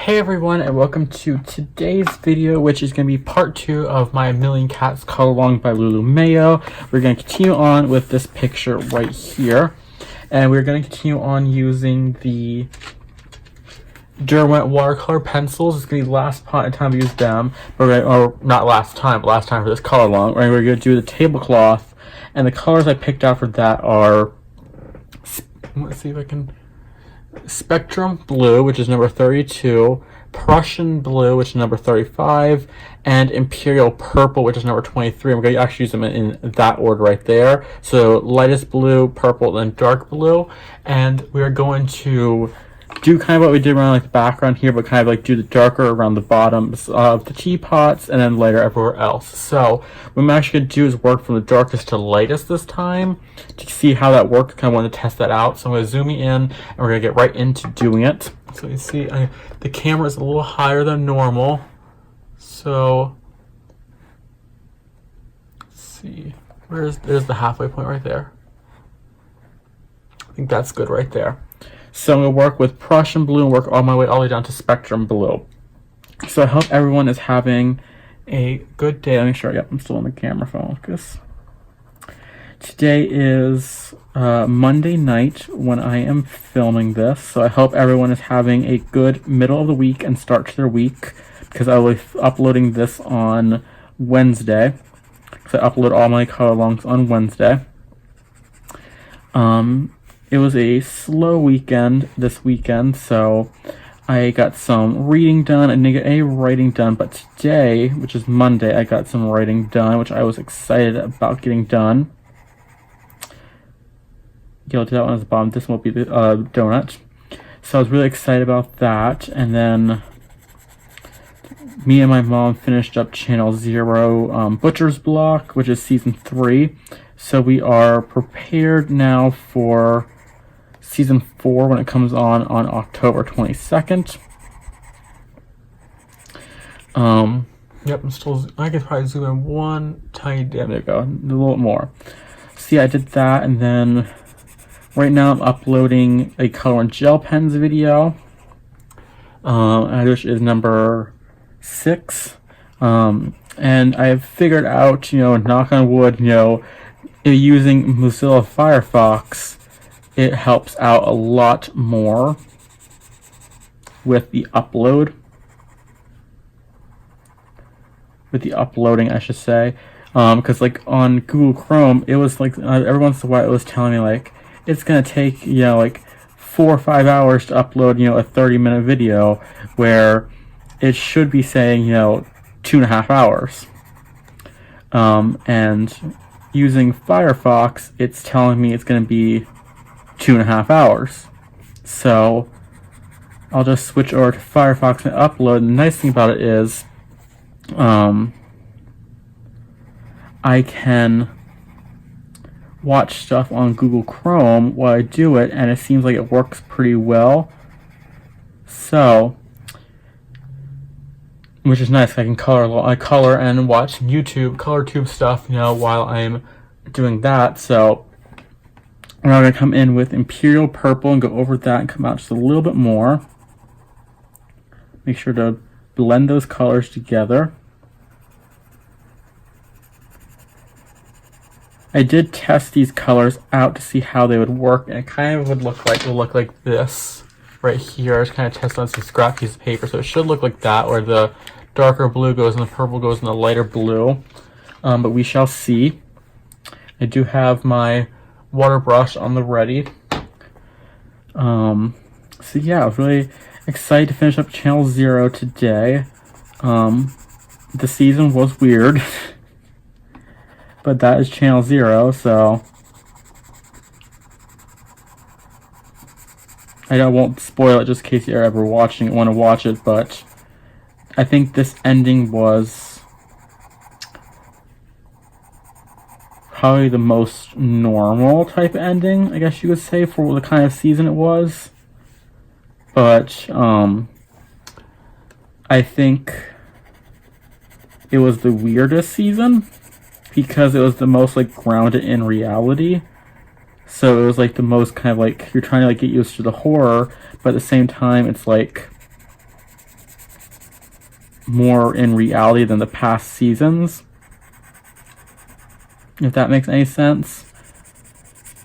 Hey everyone, and welcome to today's video, which is going to be part 2 of my Million Cats color along by Lulu Mayo. We're going to continue on with this picture right here, and we're going to continue on using the Derwent watercolor pencils. It's going to be the last time we use them, or not last time, but last time for this color along. We're going to do the tablecloth, and the colors I picked out for that are, let's see if I can... Spectrum Blue, which is number 32, Prussian Blue, which is number 35, and Imperial Purple, which is number 23. I'm going to actually use them in that order right there. So lightest blue, purple, then dark blue. And we are going to do kind of what we did around like the background here, but kind of like do the darker around the bottoms of the teapots and then lighter everywhere else. So what I'm actually going to do is work from the darkest to lightest this time to see how that works. Kind of want to test that out. So I'm going to zoom in and we're going to get right into doing it. So you see the camera is a little higher than normal. So let's see, there's the halfway point right there. I think that's good right there. So I'm going to work with Prussian Blue and work all my way all the way down to Spectrum Blue. So I hope everyone is having a good day. Let me show you. Yep, I'm still on the camera focus. Today is Monday night when I am filming this. So I hope everyone is having a good middle of the week and start to their week, because I will be uploading this on Wednesday. So I upload all my color alongs on Wednesday. It was a slow weekend this weekend, so I got some reading done and didn't get any writing done, but today, which is Monday, I got some writing done, which I was excited about getting done. You'll do that one at the bottom. This will be the donut. So I was really excited about that, and then me and my mom finished up Channel 0 Butcher's Block, which is Season 3. So we are prepared now for Season 4 when it comes on October 22nd. Yep, I could probably zoom in one tiny bit. There we go, a little more. See, I did that, and then right now I'm uploading a color and gel pens video, which is number 6. And I've figured out, knock on wood, using Mozilla Firefox, it helps out a lot more with the upload. With the uploading, I should say. Because like on Google Chrome, it was like every once in a while it was telling me like it's gonna take like 4 or 5 hours to upload a 30-minute video, where it should be saying 2.5 hours. And using Firefox, it's telling me it's going to be 2.5 hours. So I'll just switch over to Firefox and upload. And the nice thing about it is I can watch stuff on Google Chrome while I do it, and it seems like it works pretty well. So, which is nice. I can color and watch color tube stuff, while I'm doing that. So we're now going to come in with Imperial Purple and go over that and come out just a little bit more. Make sure to blend those colors together. I did test these colors out to see how they would work, and it kind of would look like this right here. I just kind of tested on some scrap piece of paper, so it should look like that, where the darker blue goes and the purple goes in the lighter blue. But we shall see. I do have my water brush on the ready. So yeah, I was really excited to finish up Channel 0 today. The season was weird. But that is Channel 0, so I won't spoil it just in case you're ever want to watch it, but I think this ending was probably the most normal type of ending, I guess you could say, for the kind of season it was. But I think it was the weirdest season, because it was the most grounded in reality. So it was the most kind of you're trying to get used to the horror, but at the same time it's more in reality than the past seasons, if that makes any sense.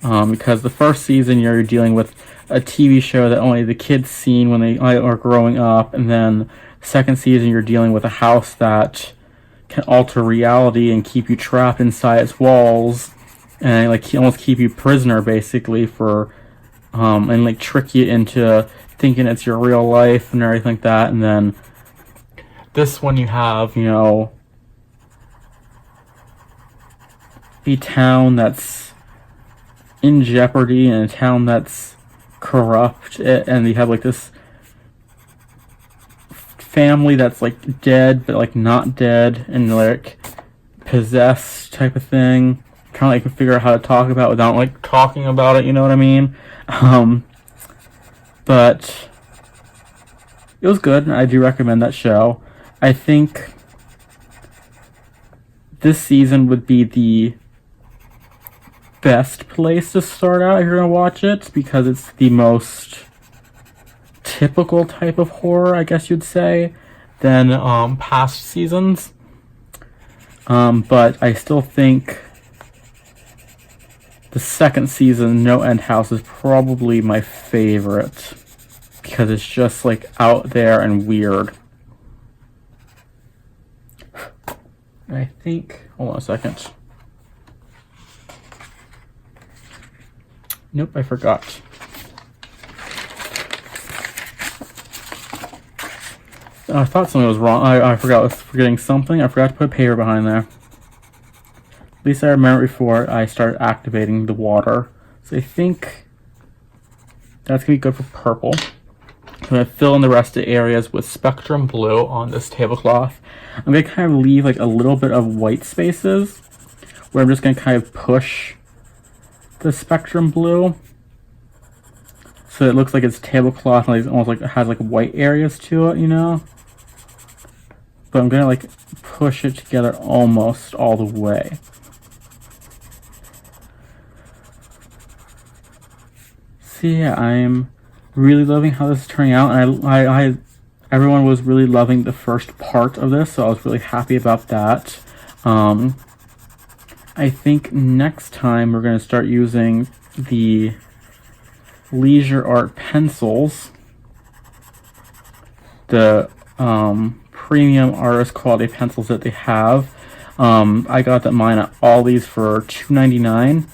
Because the first season you're dealing with a TV show that only the kids seen when they are growing up, and then second season you're dealing with a house that can alter reality and keep you trapped inside its walls, and like almost keep you prisoner basically for and like trick you into thinking it's your real life and everything like that. And then this one you have, you know, a town that's in jeopardy and a town that's corrupt, and you have like this family that's like dead but like not dead and like possessed type of thing. Kind of like figure out how to talk about it without like talking about it, you know what I mean? But it was good. I do recommend that show. I think this season would be the best place to start out if you're gonna watch it, because it's the most typical type of horror, I guess you'd say, than past seasons. But I still think the second season, No End House, is probably my favorite because it's just like out there and weird. I think, hold on a second. Nope, I forgot. I thought something was wrong. I forgot. I was forgetting something. I forgot to put paper behind there. At least I remember before I started activating the water. So I think that's going to be good for purple. I'm going to fill in the rest of the areas with Spectrum Blue on this tablecloth. I'm going to kind of leave like a little bit of white spaces where I'm just going to kind of push the Spectrum Blue so it looks like it's tablecloth and it's almost like it has like white areas to it, you know? But I'm gonna like push it together almost all the way. So yeah, I'm really loving how this is turning out, and I everyone was really loving the first part of this, so I was really happy about that. I think next time we're going to start using the Leisure Art pencils, the premium artist quality pencils that they have. I got mine at Ollie's for $2.99,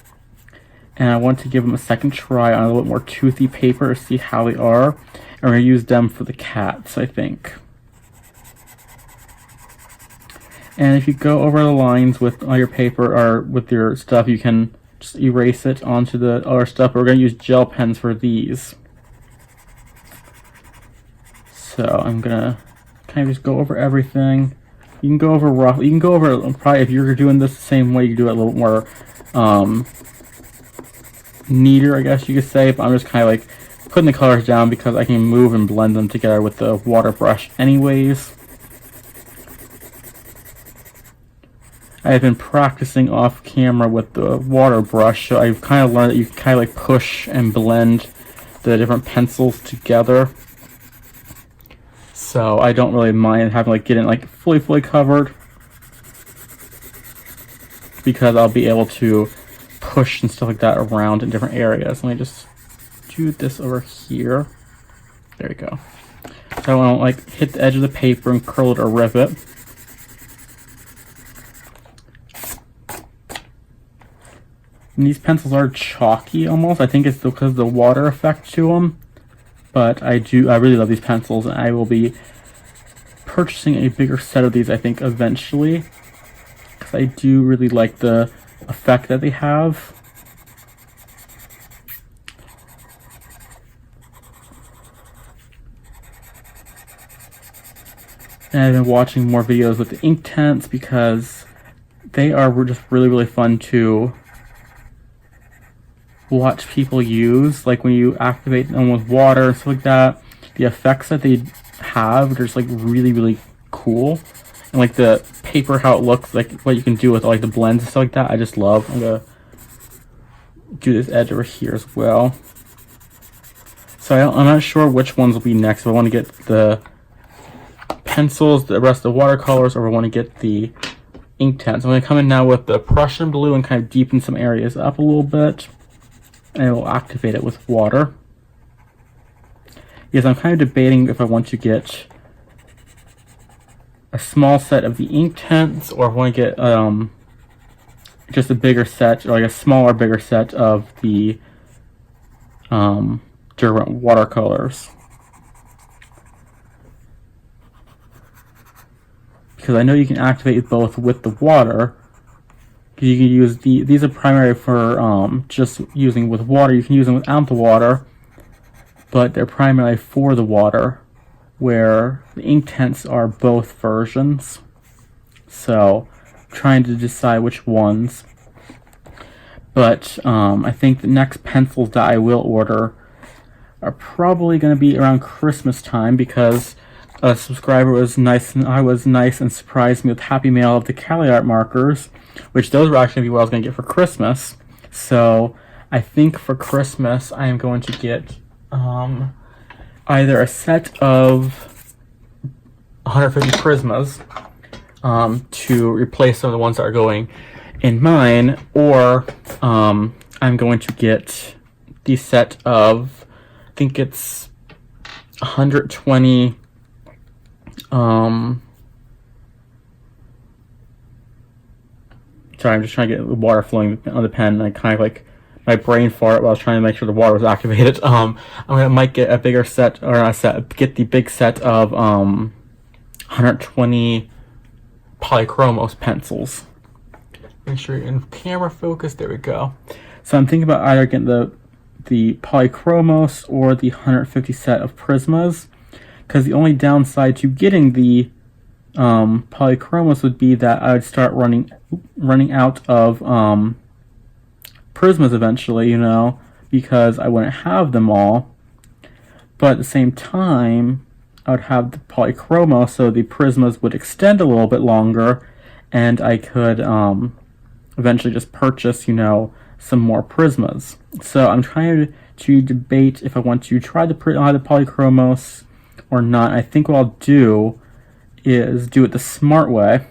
and I want to give them a second try on a little bit more toothy paper to see how they are, and we're going to use them for the cats, I think. And if you go over the lines with all your paper or with your stuff, you can just erase it onto the other stuff. We're going to use gel pens for these. So I'm going to kind of just go over everything. You can go over rough. You can go over, probably if you're doing this the same way, you do it a little more neater, I guess you could say. But I'm just kind of like putting the colors down because I can move and blend them together with the water brush anyways. I've been practicing off camera with the water brush, so I've kind of learned that you can kind of like push and blend the different pencils together. So I don't really mind having like getting like fully covered, because I'll be able to push and stuff like that around in different areas. Let me just do this over here. There we go. So I won't like hit the edge of the paper and curl it or rip it. And these pencils are chalky almost. I think it's because of the water effect to them. But I really love these pencils, and I will be purchasing a bigger set of these, I think, eventually. Because I do really like the effect that they have. And I've been watching more videos with the Inktense because they are just really fun to watch people use. Like when you activate them with water and stuff like that, the effects that they have are just like really cool. And like the paper, how it looks, like what you can do with like the blends and stuff like that, I just love. I'm gonna do this edge over here as well. So I'm not sure which ones will be next. I want to get the pencils, the rest of the watercolors, or we want to get the ink tints. I'm going to come in now with the Prussian blue and kind of deepen some areas up a little bit. And we'll activate it with water. Because I'm kind of debating if I want to get a small set of the ink tints, or if I want to get just a bigger set, or like a smaller, bigger set of the different watercolors. Because I know you can activate both with the water. You can use these are primary for just using with water. You can use them without the water, but they're primarily for the water, where the ink tints are both versions. So trying to decide which ones. But I think the next pencils that I will order are probably going to be around Christmas time, because a subscriber was nice and surprised me with Happy Mail of the Cali Art markers, which those were actually going to be what I was going to get for Christmas. So I think for Christmas I am going to get either a set of 150 Prismas to replace some of the ones that are going in mine, or I'm going to get the set of, I think it's 120 sorry, I'm just trying to get the water flowing on the pen. I kind of like my brain fart while I was trying to make sure the water was activated. Might get a bigger set, or get the big set of 120 polychromos pencils. Make sure you're in camera focus. There we go. So I'm thinking about either getting the polychromos or the 150 set of Prismas, because the only downside to getting the polychromos would be that I would start running out of Prismas eventually, because I wouldn't have them all. But at the same time, I would have the polychromos, so the Prismas would extend a little bit longer, and I could eventually just purchase, some more Prismas. So I'm trying to debate if I want to try the polychromos or not. I think what I'll do is do it the smart way,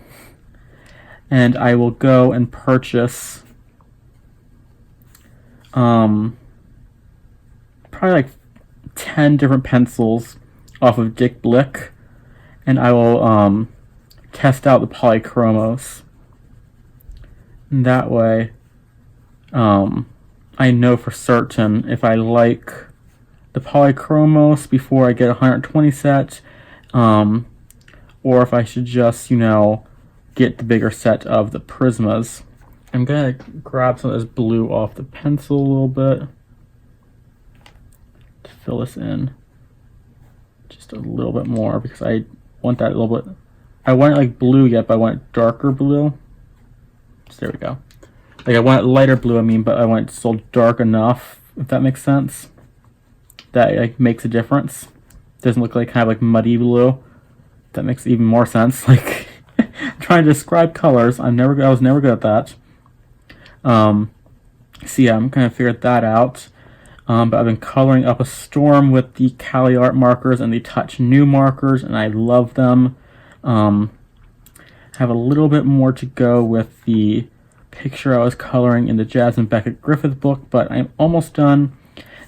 and I will go and purchase probably like 10 different pencils off of Dick Blick, and I will test out the polychromos. And that way I know for certain if I like the polychromos before I get 120 set, or if I should just, get the bigger set of the Prismas. I'm gonna grab some of this blue off the pencil a little bit to fill this in just a little bit more, because I want that a little bit. I want it like blue yet, but I want it darker blue. So there we go. Like I want it lighter blue, but I want it still dark enough, if that makes sense. That makes a difference. Doesn't look like kind of like muddy blue. That makes even more sense. Like I'm trying to describe colors. I was never good at that. So yeah, I'm gonna figure that out. But I've been coloring up a storm with the Cali Art markers and the Touch New markers, and I love them. Have a little bit more to go with the picture I was coloring in the Jasmine Beckett Griffith book, but I'm almost done,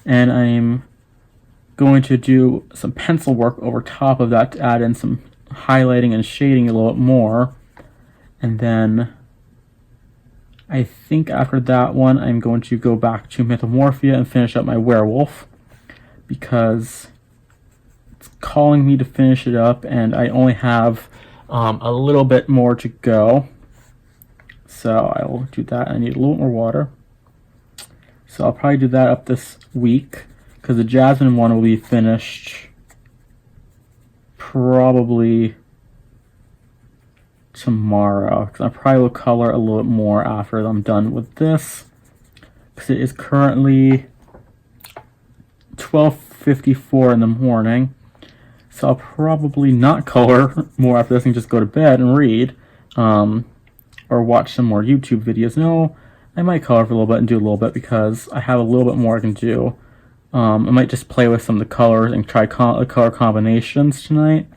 and I'm going to do some pencil work over top of that to add in some highlighting and shading a little bit more. And then I think after that one I'm going to go back to Mythomorphia and finish up my werewolf, because it's calling me to finish it up, and I only have a little bit more to go. So I will do that. I need a little more water. So I'll probably do that up this week, because the Jasmine one will be finished probably tomorrow, because I probably will color a little bit more after I'm done with this, because it is currently 12:54 in the morning. So I'll probably not color more after this and just go to bed and read, or watch some more YouTube videos. No, I might color for a little bit and do a little bit, because I have a little bit more I can do. I might just play with some of the colors and try color combinations tonight.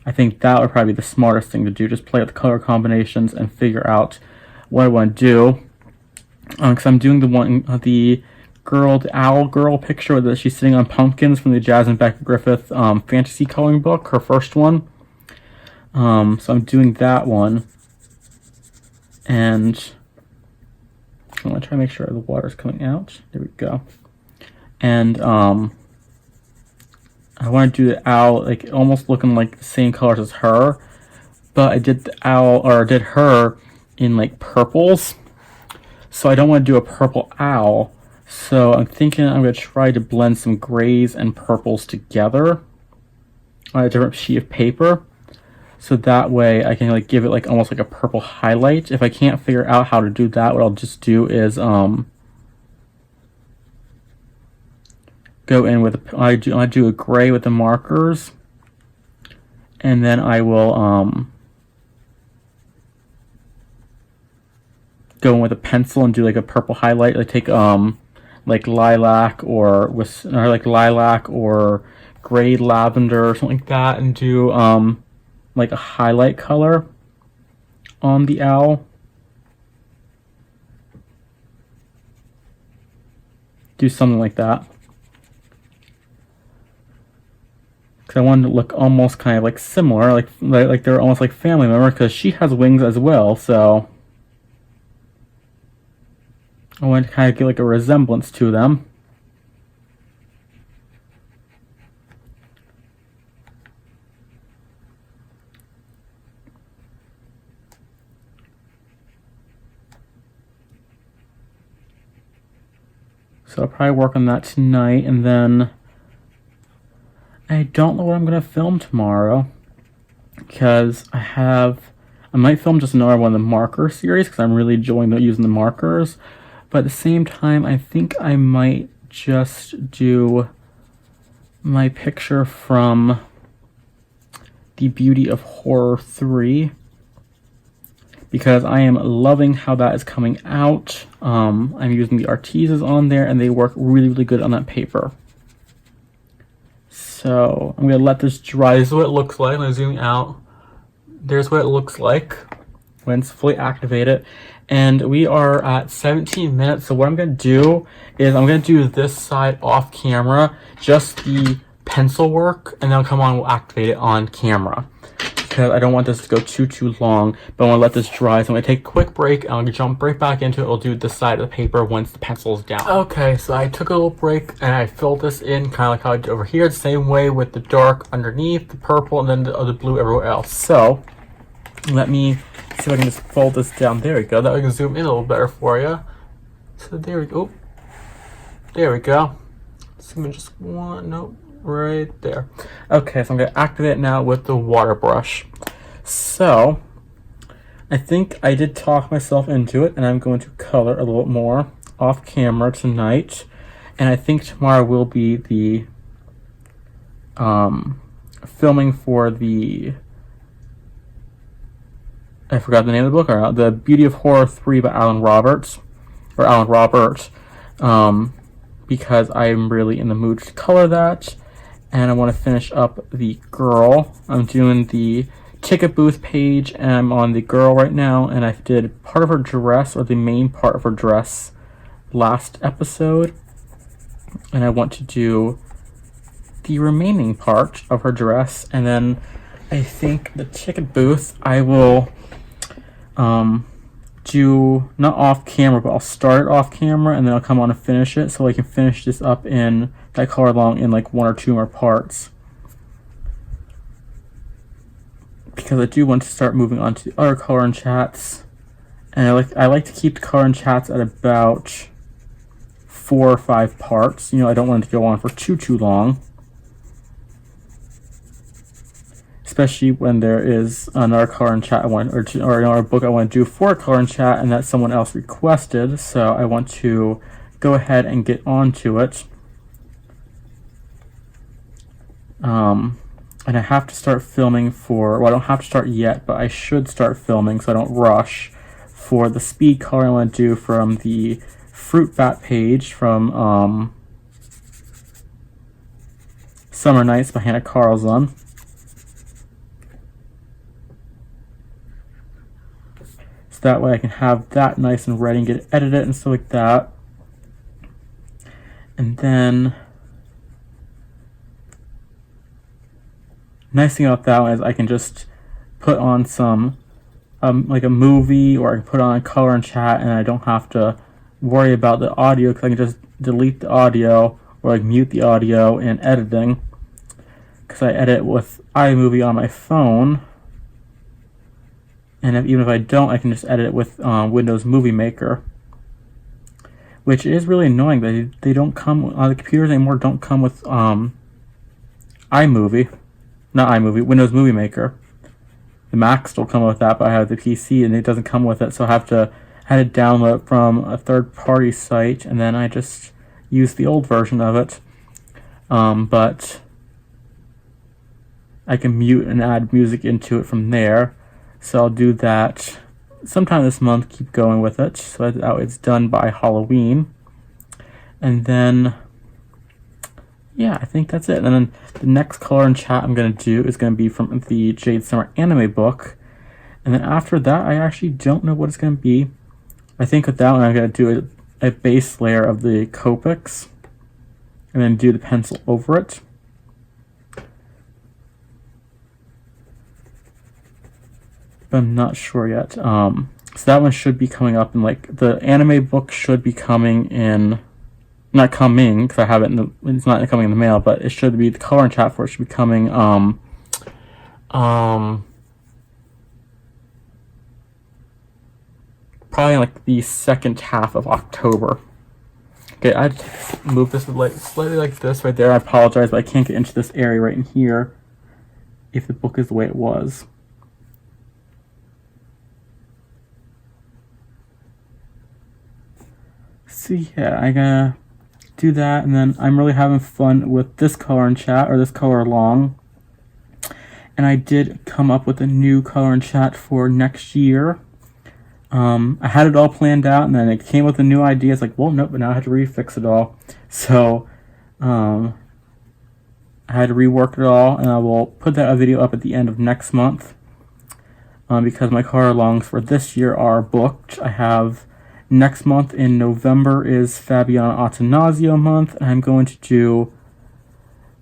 I think that would probably be the smartest thing to do. Just play with the color combinations and figure out what I want to do. Because I'm doing the owl girl picture that she's sitting on pumpkins from the Jasmine Beck Griffith fantasy coloring book, her first one. So I'm doing that one. And I'm going to try to make sure the water's coming out. There we go. And I want to do the owl, like, almost looking like the same colors as her. But I did the owl, or did her in, like, purples. So I don't want to do a purple owl. So I'm thinking I'm going to try to blend some grays and purples together on a different sheet of paper. So that way I can like give it like almost like a purple highlight. If I can't figure out how to do that, what I'll just do is go in with I do a gray with the markers, and then I will go in with a pencil and do like a purple highlight. Like take like lilac or gray lavender or something like that, and do like a highlight color on the owl. Do something like that. Because I wanted to look almost kind of like similar, like they're almost like family members, because she has wings as well, so I wanted to kind of get like a resemblance to them. So I'll probably work on that tonight, and then I don't know what I'm going to film tomorrow, because I might film just another one of the marker series, because I'm really enjoying using the markers, but at the same time, I think I might just do my picture from The Beauty of Horror 3, because I am loving how that is coming out. I'm using the Arteses on there, and they work really, really good on that paper. So I'm going to let this dry. This is what it looks like. I'm going to zoom out. There's what it looks like when it's fully activated. And we are at 17 minutes. So what I'm going to do is I'm going to do this side off camera, just the pencil work, and then I'll come on and we'll activate it on camera, because I don't want this to go too long, but I want to let this dry. So I'm going to take a quick break, and I'll jump right back into it. I'll do this side of the paper once the pencil is down. Okay, so I took a little break, and I filled this in kind of like how I did over here, the same way with the dark underneath, the purple, and then the other blue everywhere else. So let me see if I can just fold this down. There we go. That way I can zoom in a little better for you. So there we go. There we go. Zoom in just one. Nope. Right there. Okay, so I'm going to activate it now with the water brush. So I think I did talk myself into it, and I'm going to color a little bit more off camera tonight. And I think tomorrow will be the filming for the, I forgot the name of the book, or The Beauty of Horror 3 by Alan Robert, because I'm really in the mood to color that. And I want to finish up the girl. I'm doing the ticket booth page, and I'm on the girl right now, and I did part of her dress, or the main part of her dress, last episode. And I want to do the remaining part of her dress, and then I think the ticket booth I will do, not off camera, but I'll start it off camera, and then I'll come on and finish it, so I can finish this up in that color along in like one or two more parts, because I do want to start moving on to the other color and chats, and I like to keep the color and chats at about 4 or 5 parts. You know, I don't want it to go on for too long, especially when there is another color and chat I want, or another book I want to do for a color and chat, and that someone else requested. So I want to go ahead and get onto it. And I have to start filming for, well, I don't have to start yet, but I should start filming so I don't rush, for the speed color I want to do from the Fruit Bat page from Summer Nights by Hannah Carlson. that way I can have that nice and ready and get it edited and stuff like that. And then nice thing about that one is I can just put on some like a movie, or I can put on a color and chat, and I don't have to worry about the audio because I can just delete the audio or like mute the audio in editing, because I edit with iMovie on my phone. And even if I don't, I can just edit it with Windows Movie Maker, which is really annoying that they don't come on the computers anymore. Don't come with iMovie, not iMovie, Windows Movie Maker. The Mac still come with that, but I have the PC and it doesn't come with it, so I had to download it from a third-party site, and then I just use the old version of it. But I can mute and add music into it from there. So I'll do that sometime this month, keep going with it, so it's done by Halloween. And then, yeah, I think that's it. And then the next color and chat I'm going to do is going to be from the Jade Summer anime book. And then after that, I actually don't know what it's going to be. I think with that one, I'm going to do a base layer of the Copics, and then do the pencil over it. But I'm not sure yet. So that one should be coming up in, like, the anime book should be coming in, not coming, because I have it it's not coming in the mail, but it should be, the color and chat for it should be coming, probably like the second half of October. Okay, I just move this like slightly like this right there. I apologize, but I can't get into this area right in here if the book is the way it was. So yeah, I'm gonna do that, and then I'm really having fun with this color and chat, or this color along. And I did come up with a new color and chat for next year. I had it all planned out, and then it came with a new idea. It's like, well, nope, but now I have to refix it all. So I had to rework it all, and I will put that video up at the end of next month, because my color alongs for this year are booked. I have next month in November is Fabiana Attanasio month, and I'm going to do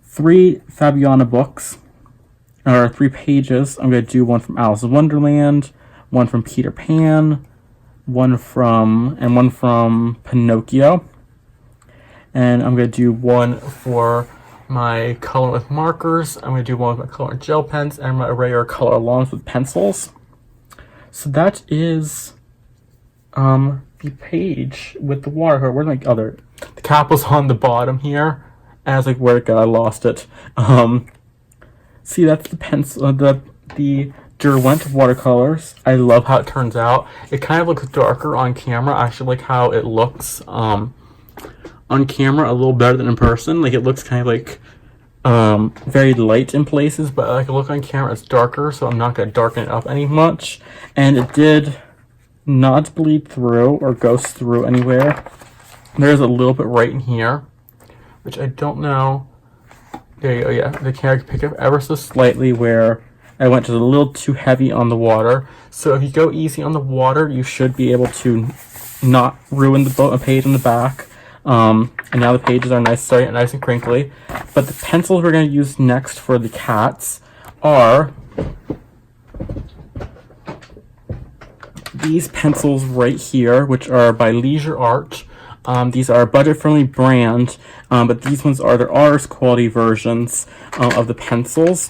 3 Fabiana books, or 3 pages. I'm going to do one from Alice in Wonderland, one from Peter Pan, one from Pinocchio. And I'm going to do one for my color with markers. I'm going to do one with my color and gel pens, and my regular color alongs with pencils. So that is the page with the watercolor. Where's my other? The cap was on the bottom here, and I was like, where'd it go? I lost it. See, that's the pencil, the Derwent watercolors. I love how it turns out. It kind of looks darker on camera. I actually like how it looks on camera a little better than in person. Like, it looks kind of like very light in places, but like, look on camera, it's darker, so I'm not going to darken it up any much. And it did not bleed through or ghost through anywhere. There's a little bit right in here, which I don't know. There you go, yeah. The camera can pick up ever so slightly where I went just a little too heavy on the water. So if you go easy on the water, you should be able to not ruin the page on the back. And now the pages are nice and crinkly. But the pencils we're going to use next for the cats are these pencils right here, which are by Leisure Art. These are a budget-friendly brand, but these ones are their artist quality versions of the pencils.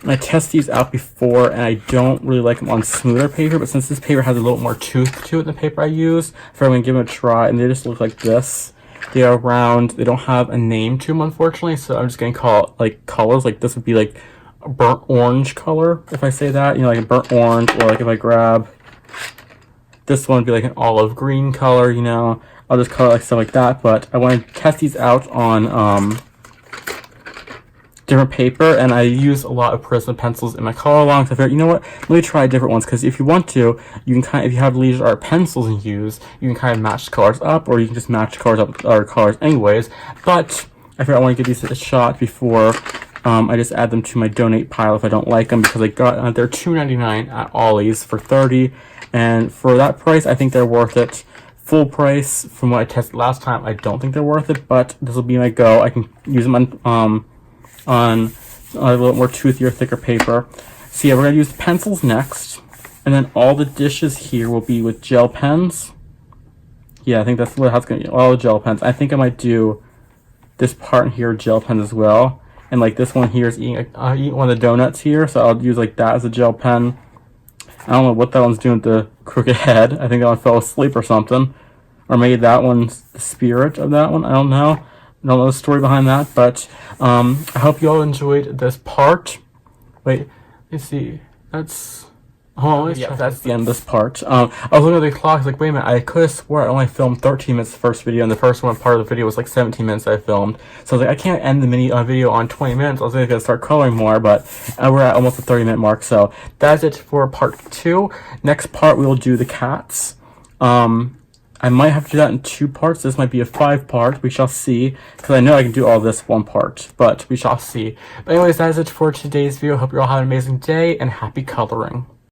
And I tested these out before, and I don't really like them on smoother paper, but since this paper has a little more tooth to it than the paper I use, I figured I'm going to give them a try, and they just look like this. They are round. They don't have a name to them, unfortunately, so I'm just going to call it, like, colors. Like, this would be, like, a burnt orange color, if I say that. You know, like a burnt orange, or, like, if I grab this one, would be, like, an olive green color, you know. I'll just color, like, stuff like that, but I want to test these out on, different paper, and I use a lot of Prism pencils in my color alongs. I figured, you know what, let me try different ones, because if you want to, you can kind of, if you have Leisure Art pencils you use, you can kind of match the colors up, or you can just match the colors up with other colors anyways. But I figured I want to give these a shot before I just add them to my donate pile if I don't like them, because I got they're $2.99 at Ollie's for 30, and for that price, I think they're worth it. Full price, from what I tested last time, I don't think they're worth it, but this will be my go. I can use them on a little more toothier, thicker paper. So yeah, we're gonna use pencils next, and then all the dishes here will be with gel pens. Yeah, I think that's what it's gonna be. All the gel pens. I think I might do this part here gel pen as well, and like this one here is eating one of the donuts here, so I'll use like that as a gel pen. I don't know what that one's doing with the crooked head. I think that one fell asleep or something, or maybe that one's the spirit of that one. I don't know. I don't know the story behind that, but I hope you all enjoyed this part. Wait, let's see. That's yeah, that's the end of this part. I was looking at the clock, like, wait a minute, I could have swore I only filmed 13 minutes the first video, and the first one part of the video was like 17 minutes I filmed. So I was like, I can't end the video on 20 minutes. I was going to start coloring more, but we're at almost the 30-minute mark. So that's it for part 2. Next part, we will do the cats. I might have to do that in 2 parts. This might be a 5-part. We shall see, because I know I can do all this 1 part, but we shall see. But anyways, that is it for today's video. Hope you all have an amazing day, and happy coloring.